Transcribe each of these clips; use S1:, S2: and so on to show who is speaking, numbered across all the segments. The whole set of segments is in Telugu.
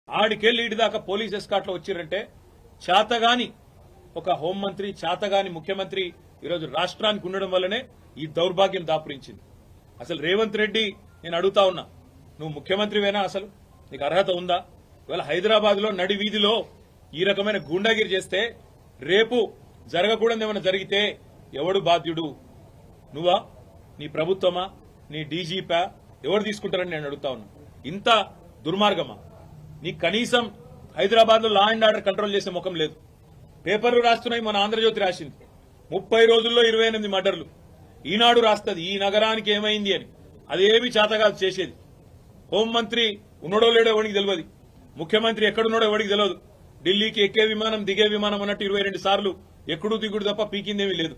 S1: ఆడికెళ్ళి ఇటు దాకా పోలీస్ ఎస్కాట్లో వచ్చిరంటే చేతగాని ఒక హోంమంత్రి, చేతగాని ముఖ్యమంత్రి ఈరోజు రాష్ట్రానికి ఉండడం వల్లనే ఈ దౌర్భాగ్యం దాపురించింది. అసలు రేవంత్ రెడ్డి, నేను అడుగుతా ఉన్నా, నువ్వు ముఖ్యమంత్రివేనా? అసలు నీకు అర్హత ఉందా? ఇవాళ హైదరాబాద్ లో నడి వీధిలో ఈ రకమైన గూండాగిరి చేస్తే రేపు జరగకూడదు ఏమైనా జరిగితే ఎవడు బాధ్యుడు? నువ్వా? నీ ప్రభుత్వమా? నీ డీజీపా? ఎవరు తీసుకుంటారని నేను అడుగుతా ఉన్నా. ఇంత దుర్మార్గమా? నీకు కనీసం హైదరాబాద్ లో లా అండ్ ఆర్డర్ కంట్రోల్ చేసే ముఖం లేదు. పేపర్లు రాస్తున్నాయి, మన ఆంధ్రజ్యోతి రాసింది 30 రోజుల్లో 28 మర్డర్లు. ఈనాడు రాస్తుంది ఈ నగరానికి ఏమైంది అని. అదేమి చేతగాదు చేసేది. హోంమంత్రి ఉన్నాడో లేడో ఎవరికి తెలియదు, ముఖ్యమంత్రి ఎక్కడున్నాడో ఎవరికి తెలియదు. ఢిల్లీకి ఎక్కే విమానం దిగే విమానం అన్నట్టు 22 సార్లు ఎక్కడు దిగుడు తప్ప పీకిందేమీ లేదు.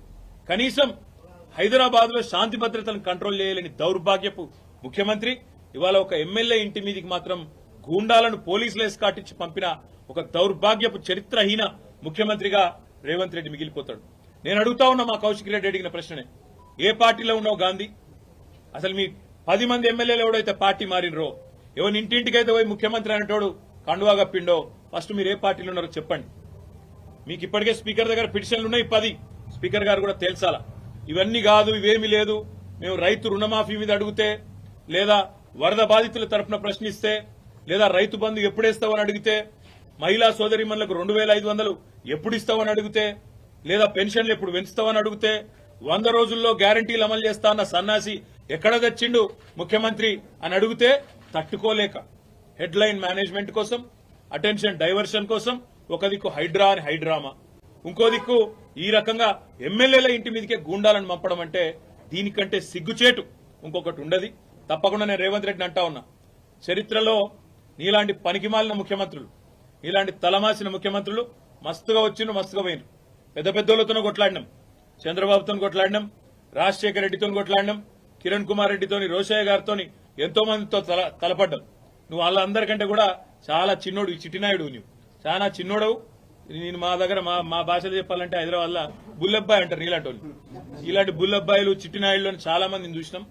S1: కనీసం హైదరాబాద్ లో శాంతి భద్రతలను కంట్రోల్ చేయలేని దౌర్భాగ్యపు ముఖ్యమంత్రి ఇవాళ ఒక ఎమ్మెల్యే ఇంటి మీదికి మాత్రం గూండాలను పోలీసులు ఎస్కాటించి పంపిన ఒక దౌర్భాగ్యపు చరిత్రహీన ముఖ్యమంత్రిగా రేవంత్ రెడ్డి మిగిలిపోతాడు. నేను అడుగుతా ఉన్నా మా కౌశిక్ రెడ్డి అడిగిన ప్రశ్ననే, ఏ పార్టీలో ఉన్నావు గాంధీ? అసలు మీ 10 మంది ఎమ్మెల్యేలు ఎవడైతే పార్టీ మారినరో, ఎవరి ఇంటింటికైతే పోయి ముఖ్యమంత్రి అనేటోడు కండువా కప్పిండో, ఫస్ట్ మీరు ఏ పార్టీలో ఉన్నారో చెప్పండి. మీకు ఇప్పటికే స్పీకర్ దగ్గర పిటిషన్లు ఉన్నాయి 10. స్పీకర్ గారు కూడా తేల్చాలా. ఇవన్నీ కాదు, ఇవేమీ లేదు, మేము రైతు రుణమాఫీ మీద అడిగితే, లేదా వరద బాధితుల తరఫున ప్రశ్నిస్తే, లేదా రైతు బంధు ఎప్పుడేస్తావని అడిగితే, మహిళా సోదరిమణులకు 2500 ఎప్పుడు ఇస్తావని అడిగితే, లేదా పెన్షన్లు ఎప్పుడు పెంచుతావని అడిగితే, 100 రోజుల్లో గ్యారంటీలు అమలు చేస్తా అన్న సన్నాసి ఎక్కడ తెచ్చిండు ముఖ్యమంత్రి అని అడిగితే తట్టుకోలేక హెడ్లైన్ మేనేజ్మెంట్ కోసం, అటెన్షన్ డైవర్షన్ కోసం ఒక దిక్కు హైడ్రా అని హైడ్రామా, ఇంకో దిక్కు ఈ రకంగా ఎమ్మెల్యేల ఇంటి మీదకే గూండాలను పంపడం అంటే దీనికంటే సిగ్గుచేటు ఇంకొకటి ఉండదు. తప్పకుండా నేను రేవంత్ రెడ్డిని అంటా ఉన్నా, చరిత్రలో నీలాంటి పనికిమాలిన ముఖ్యమంత్రులు, నీలాంటి తలమాసిన ముఖ్యమంత్రులు మస్తుగా వచ్చిండ్రు, మస్తుగా పోయినరు. పెద్ద పెద్దోళ్లతోనే కొట్లాడినాం, చంద్రబాబుతో కొట్లాడినాం, రాజశేఖర రెడ్డితో కొట్లాడినాం, కిరణ్ కుమార్ రెడ్డితోని, రోషయ్య గారితో ఎంతో మందితో తలపడ్డాం. నువ్వు వాళ్ళందరికంటే కూడా చాలా చిన్నోడు, ఈ చిట్టినాయుడు, నువ్వు చాలా చిన్నోడవు. నేను మా దగ్గర మా భాషలో చెప్పాలంటే హైదరాబాద్ లో బుల్లబ్బాయి అంటారు నీలాంటి వాళ్ళు. ఇలాంటి బుల్లబ్బాయిలు, చిట్టినాయుళ్ళు చాలా మందిని చూసినాం.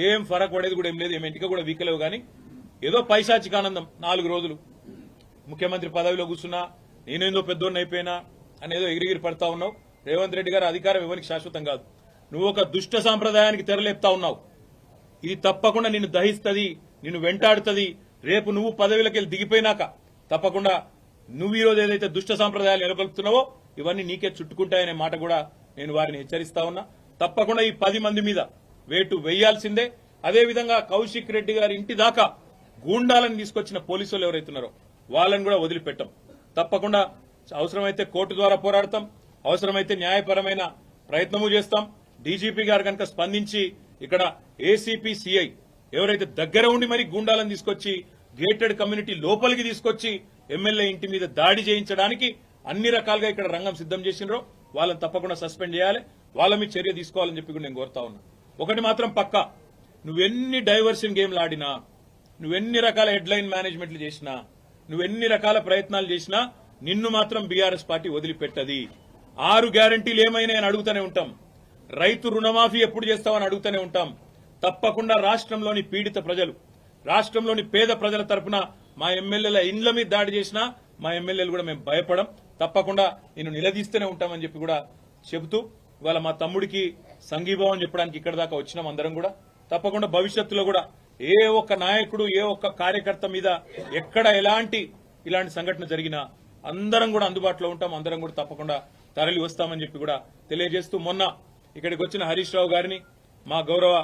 S1: ఏం ఫరక్ పడేది కూడా ఏం లేదు, ఏం ఇంటికి కూడా వీకలేవు. కానీ ఏదో పైశాచికానందం 4 రోజులు ముఖ్యమంత్రి పదవిలో కూర్చున్నా, నేనేందో పెద్దోడిని అయిపోయినా అనేదో ఎగిరిగిరి పడతా ఉన్నావు. రేవంత్ రెడ్డి గారు అధికారం ఎవరికి శాశ్వతం కాదు. నువ్వు ఒక దుష్ట సాంప్రదాయానికి తెరలేపుతా ఉన్నావు. ఇది తప్పకుండా నిన్ను దహిస్తుంది, నిన్ను వెంటాడుతుంది. రేపు నువ్వు పదవిలోకి వెళ్ళి దిగిపోయినాక తప్పకుండా నువ్వు ఈరోజు ఏదైతే దుష్ట సాంప్రదాయాలు నెలకొల్పుతున్నావో ఇవన్నీ నీకే చుట్టుకుంటాయనే మాట కూడా నేను వారిని హెచ్చరిస్తా ఉన్నా. తప్పకుండా ఈ 10 మంది మీద వేటు వేయాల్సిందే. అదేవిధంగా కౌశిక్ రెడ్డి గారి ఇంటి దాకా గూండాలను తీసుకొచ్చిన పోలీసులు ఎవరైతున్నారో వాళ్ళని కూడా వదిలిపెట్టాం. తప్పకుండా అవసరమైతే కోర్టు ద్వారా పోరాడతాం, అవసరమైతే న్యాయపరమైన ప్రయత్నము చేస్తాం. డీజీపీ గారు కనుక స్పందించి ఇక్కడ ఏసీపీ, సిఐ ఎవరైతే దగ్గర ఉండి మరి గూండాలను తీసుకొచ్చి గేటెడ్ కమ్యూనిటీ లోపలికి తీసుకొచ్చి ఎమ్మెల్యే ఇంటి మీద దాడి చేయించడానికి అన్ని రకాలుగా ఇక్కడ రంగం సిద్దం చేసినారో వాళ్ళని తప్పకుండా సస్పెండ్ చేయాలి, వాళ్ళ మీద చర్య తీసుకోవాలని చెప్పి కూడా నేను కోరుతా ఉన్నా. ఒకటి మాత్రం పక్కా, నువ్వెన్ని డైవర్షన్ గేమ్లు ఆడినా, నువ్వెన్ని రకాల హెడ్లైన్ మేనేజ్మెంట్లు చేసినా, నువ్వెన్ని రకాల ప్రయత్నాలు చేసినా నిన్ను మాత్రం బీఆర్ఎస్ పార్టీ వదిలిపెట్టది. 6 గ్యారంటీలు ఏమైనా అని అడుగుతూనే ఉంటాం. రైతు రుణమాఫీ ఎప్పుడు చేస్తామని అడుగుతూనే ఉంటాం. తప్పకుండా రాష్ట్రంలోని పీడిత ప్రజలు, రాష్ట్రంలోని పేద ప్రజల తరఫున మా ఎమ్మెల్యేల ఇండ్ల మీద దాడి చేసినా మా ఎమ్మెల్యేలు కూడా మేము భయపడం. తప్పకుండా నేను నిలదీస్తూనే ఉంటామని చెప్పి కూడా చెబుతూ ఇవాళ మా తమ్ముడికి సంఘీభావం చెప్పడానికి ఇక్కడ దాకా వచ్చినాం అందరం కూడా. తప్పకుండా భవిష్యత్తులో కూడా ఏ ఒక్క నాయకుడు, ఏ ఒక్క కార్యకర్త మీద ఎక్కడ ఇలాంటి సంఘటన జరిగినా అందరం కూడా అందుబాటులో ఉంటాం, అందరం కూడా తప్పకుండా తరలి వస్తామని చెప్పి కూడా తెలియజేస్తూ, మొన్న ఇక్కడికి వచ్చిన హరీష్ రావు గారిని, మా గౌరవ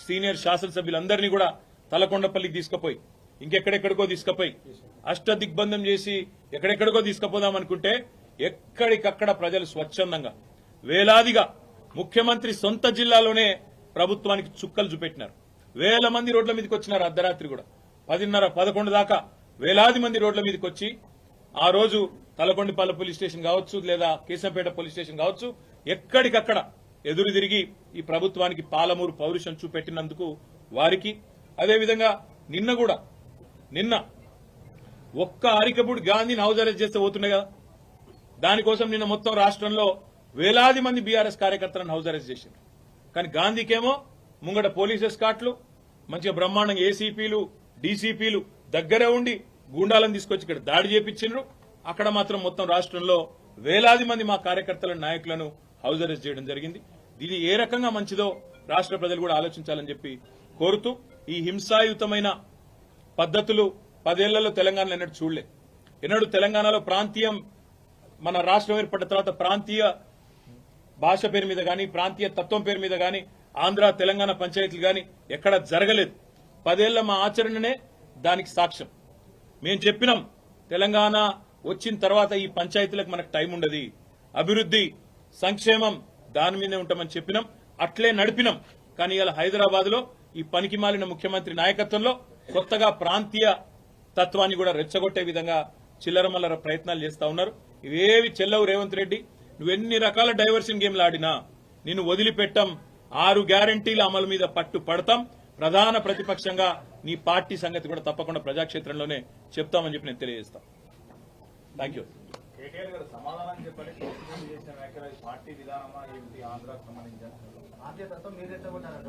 S1: సీనియర్ శాసనసభ్యులందరినీ కూడా తలకొండపల్లికి తీసుకుపోయి, ఇంకెక్కడెక్కడికో తీసుకుపోయి అష్టదిగ్బంధం చేసి ఎక్కడెక్కడికో తీసుకుపోదామనుకుంటే ఎక్కడికక్కడ ప్రజలు స్వచ్ఛందంగా వేలాదిగా ముఖ్యమంత్రి సొంత జిల్లాలోనే ప్రభుత్వానికి చుక్కలు చూపెట్టినారు. వేల మంది రోడ్ల మీదకి వచ్చినారు. అర్ధరాత్రి కూడా 10:30, 11 దాకా వేలాది మంది రోడ్ల మీదకి వచ్చి ఆ రోజు తలకొండపల్లి పోలీస్ స్టేషన్ కావచ్చు, లేదా కేశంపేట పోలీస్ స్టేషన్ కావచ్చు, ఎక్కడికక్కడ ఎదురు తిరిగి ఈ ప్రభుత్వానికి పాలమూరు పౌరుషం చూపెట్టినందుకు వారికి, అదేవిధంగా నిన్న ఒక్క అరికపూడి గాంధీని హౌస్ అరెస్ట్ చేస్తే పోతుండే కదా, దానికోసం నిన్న మొత్తం రాష్ట్రంలో వేలాది మంది బీఆర్ఎస్ కార్యకర్తలను హౌస్ అరెస్ట్ చేశారు. కానీ గాంధీకేమో ముంగట పోలీస్ ఎస్కాట్లు, మంచిగా బ్రహ్మాండంగా ఏసీపీలు, డీసీపీలు దగ్గర ఉండి గూండాలను తీసుకొచ్చి ఇక్కడ దాడి చేపించిండ్రు. అక్కడ మాత్రం మొత్తం రాష్ట్రంలో వేలాది మంది మా కార్యకర్తల నాయకులను హౌస్ అరెస్ట్ చేయడం జరిగింది. ఇది ఏ రకంగా మంచిదో రాష్ట్ర ప్రజలు కూడా ఆలోచించాలని చెప్పి కోరుతూ, ఈ హింసాయుతమైన పద్ధతులు 10 ఏళ్లలో తెలంగాణలో ఎన్నడూ చూడలే. ఎన్నడూ తెలంగాణలో ప్రాంతీయం, మన రాష్ట్రం ఏర్పడిన తర్వాత ప్రాంతీయ భాష పేరు మీద గాని, ప్రాంతీయ తత్వం పేరు మీద గాని, ఆంధ్ర తెలంగాణ పంచాయతీలు గాని ఎక్కడ జరగలేదు. 10 ఏళ్ల మా ఆచరణనే దానికి సాక్ష్యం. మేము చెప్పినాం, తెలంగాణ వచ్చిన తర్వాత ఈ పంచాయతీలకు మనకు టైం ఉండదు, అభివృద్ధి సంక్షేమం దాని మీదే ఉంటామని చెప్పినాం, అట్లే నడిపినాం. కానీ ఇలా హైదరాబాద్ లో ఈ పనికి మాలిన ముఖ్యమంత్రి నాయకత్వంలో కొత్తగా ప్రాంతీయ తత్వాన్ని కూడా రెచ్చగొట్టే విధంగా చిల్లరమల్లర ప్రయత్నాలు చేస్తా ఉన్నారు. ఇవేవి చెల్లవు రేవంత్ రెడ్డి. నువ్వెన్ని రకాల డైవర్షన్ గేమ్లు ఆడినా నిన్ను వదిలిపెట్టాం. 6 గ్యారంటీల అమలు మీద పట్టు పడతాం. ప్రధాన ప్రతిపక్షంగా నీ పార్టీ సంగతి కూడా తప్పకుండా ప్రజాక్షేత్రంలోనే చెప్తామని చెప్పి నేను తెలియజేస్తాను. Thank you.
S2: కేటీఆర్ గారు సమాధానం చెప్పండి. చేసిన వ్యాఖ్యలు పార్టీ విధానమా ఏమిటి, ఆంధ్రాకు సంబంధించిన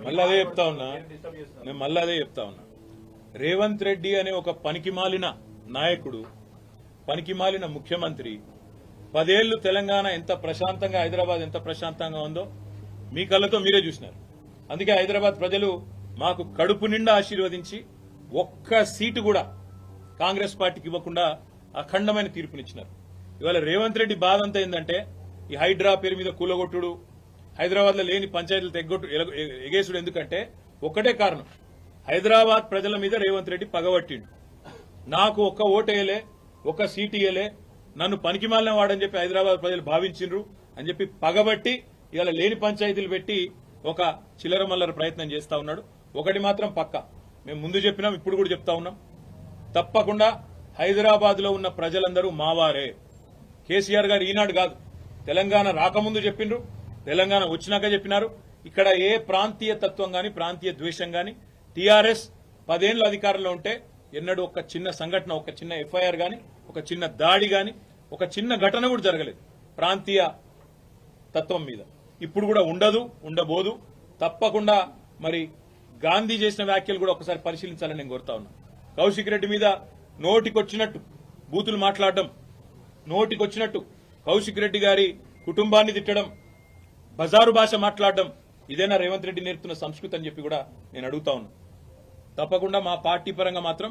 S1: మళ్ళీ అదే చెప్తా ఉన్నా, నేను మళ్ళీ అదే చెప్తా ఉన్నా. రేవంత్ రెడ్డి అనే ఒక పనికిమాలిన నాయకుడు, పనికిమాలిన ముఖ్యమంత్రి 10 ఏళ్లు తెలంగాణ ఎంత ప్రశాంతంగా, హైదరాబాద్ ఎంత ప్రశాంతంగా ఉందో మీ కళ్ళతో మీరే చూసినారు. అందుకే హైదరాబాద్ ప్రజలు మాకు కడుపు నిండా ఆశీర్వదించి ఒక్క సీటు కూడా కాంగ్రెస్ పార్టీకి ఇవ్వకుండా అఖండమైన తీర్పునిచ్చినారు. ఇవాళ రేవంత్ రెడ్డి బాధ అంతా ఏంటంటే, ఈ హైడ్రా పేరు మీద కూలగొట్టుడు, హైదరాబాద్ లో లేని పంచాయతీలు ఎగేసుడు. ఎందుకంటే ఒక్కటే కారణం, హైదరాబాద్ ప్రజల మీద రేవంత్ రెడ్డి పగబట్టిండు. నాకు ఒక్క ఓటేయలే, ఒక్క సీటు ఇయ్యలే, నన్ను పనికిమాలిన వాడని చెప్పి హైదరాబాద్ ప్రజలు భావించిండ్రు అని చెప్పి పగబట్టి ఇవాళ లేని పంచాయతీలు పెట్టి ఒక చిల్లరమల్లర ప్రయత్నం చేస్తా ఉన్నాడు. ఒకటి మాత్రం పక్క, మేము ముందు చెప్పినాం, ఇప్పుడు కూడా చెప్తా ఉన్నాం, తప్పకుండా హైదరాబాద్ లో ఉన్న ప్రజలందరూ మావారే. కేసీఆర్ గారు ఈనాడు కాదు, తెలంగాణ రాకముందు చెప్పిండ్రు, తెలంగాణ వచ్చినాక చెప్పినారు. ఇక్కడ ఏ ప్రాంతీయ తత్వం గాని, ప్రాంతీయ ద్వేషం గాని, టీఆర్ఎస్ 10 ఏళ్ల అధికారంలో ఉంటే ఎన్నడూ ఒక చిన్న సంఘటన, ఒక చిన్న ఎఫ్ఐఆర్ గాని, ఒక చిన్న దాడి గాని, ఒక చిన్న ఘటన కూడా జరగలేదు ప్రాంతీయ తత్వం మీద. ఇప్పుడు కూడా ఉండదు, ఉండబోదు. తప్పకుండా మరి గాంధీ చేసిన వ్యాఖ్యలు కూడా ఒకసారి పరిశీలించాలని నేను కోరుతా ఉన్నా. కౌశిక్ రెడ్డి మీద నోటికొచ్చినట్టు బూతులు మాట్లాడడం, నోటికొచ్చినట్టు కౌశిక్ రెడ్డి గారి కుటుంబాన్ని తిట్టడం, బజారు భాష మాట్లాడడం, ఇదేనా రేవంత్ రెడ్డి నేర్పుతున్న సంస్కృతి అని చెప్పి కూడా నేను అడుగుతా ఉన్నా. తప్పకుండా మా పార్టీ పరంగా మాత్రం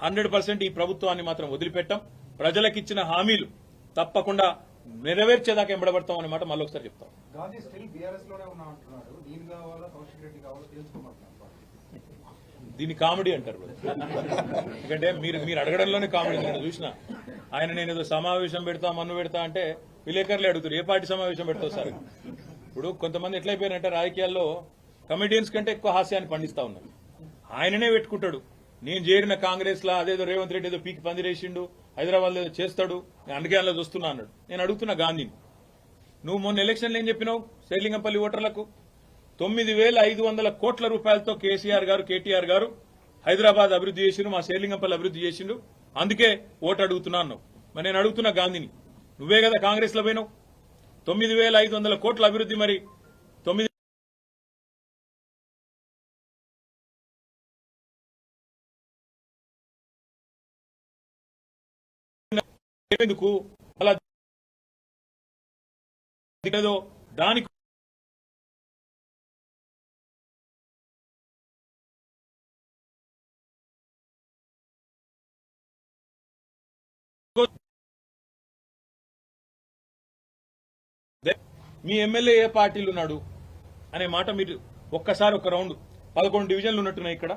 S1: 100% ఈ ప్రభుత్వాన్ని మాత్రం వదిలిపెట్టాం. ప్రజలకిచ్చిన హామీలు తప్పకుండా నెరవేర్చేదాకా ఎంబడబడతాం అనే మాట మళ్ళీ ఒకసారి చెప్తాం. దీన్ని కామెడీ అంటారు. ఎందుకంటే మీరు అడగడంలోనే కామెడీ. నేను చూసిన ఆయన, నేను ఏదో సమావేశం పెడతా, మన్ను పెడతా అంటే విలేకరులే అడుగుతారు, ఏ పార్టీ సమావేశం పెడతావు సార్. ఇప్పుడు కొంతమంది ఎట్లయిపోయారంటే రాజకీయాల్లో కమెడియన్స్ కంటే ఎక్కువ హాస్యాన్ని పండిస్తా ఉన్నారు. ఆయననే పెట్టుకుంటాడు, నేను చేరిన కాంగ్రెస్ లా అదేదో రేవంత్ రెడ్డి ఏదో పీకి పందిరేసిండు, హైదరాబాద్ లో ఏదో చేస్తాడు, నేను అందుకే అందులో చూస్తున్నా అన్నాడు. నేను అడుగుతున్నా గాంధీని, నువ్వు మొన్న ఎలక్షన్లు ఏం చెప్పినావు శేర్లింగంపల్లి ఓటర్లకు? 9,500 కోట్ల రూపాయలతో కేసీఆర్ గారు, కేటీఆర్ గారు హైదరాబాద్ అభివృద్ధి చేసిండు, మా శేర్లింగంపల్లి అభివృద్ధి చేసిండు, అందుకే ఓటు అడుగుతున్నా అన్నావు. మరి నేను అడుగుతున్నా గాంధీని, నువ్వే కదా కాంగ్రెస్ లో పోయినావు, 9,500 కోట్ల అభివృద్ధి, మరి 9 ఎందుకు అలా దానికి మీ ఎమ్మెల్యే ఏ పార్టీలు ఉన్నాడు అనే మాట మీరు ఒక్కసారి ఒక రౌండ్ 11 డివిజన్లు ఉన్నట్టున్నాయి. ఇక్కడ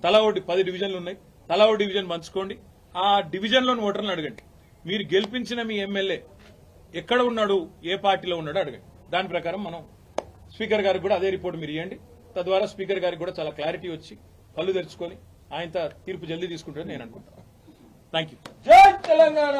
S1: తలా 10 డివిజన్లు ఉన్నాయి. తలా డివిజన్ పంచుకోండి, ఆ డివిజన్లోని ఓటర్లను అడగండి. మీరు గెలిపించిన మీ ఎమ్మెల్యే ఎక్కడ ఉన్నాడు, ఏ పార్టీలో ఉన్నాడు అడగండి. దాని ప్రకారం మనం స్పీకర్ గారికి కూడా అదే రిపోర్ట్ మీరు ఇవ్వండి. తద్వారా స్పీకర్ గారికి కూడా చాలా క్లారిటీ వచ్చి కళ్ళు తెరుచుకొని ఆయన తీర్పు జల్దీ తీసుకుంటారని నేను అనుకుంటాను. Thank you.
S3: జై తెలంగాణ.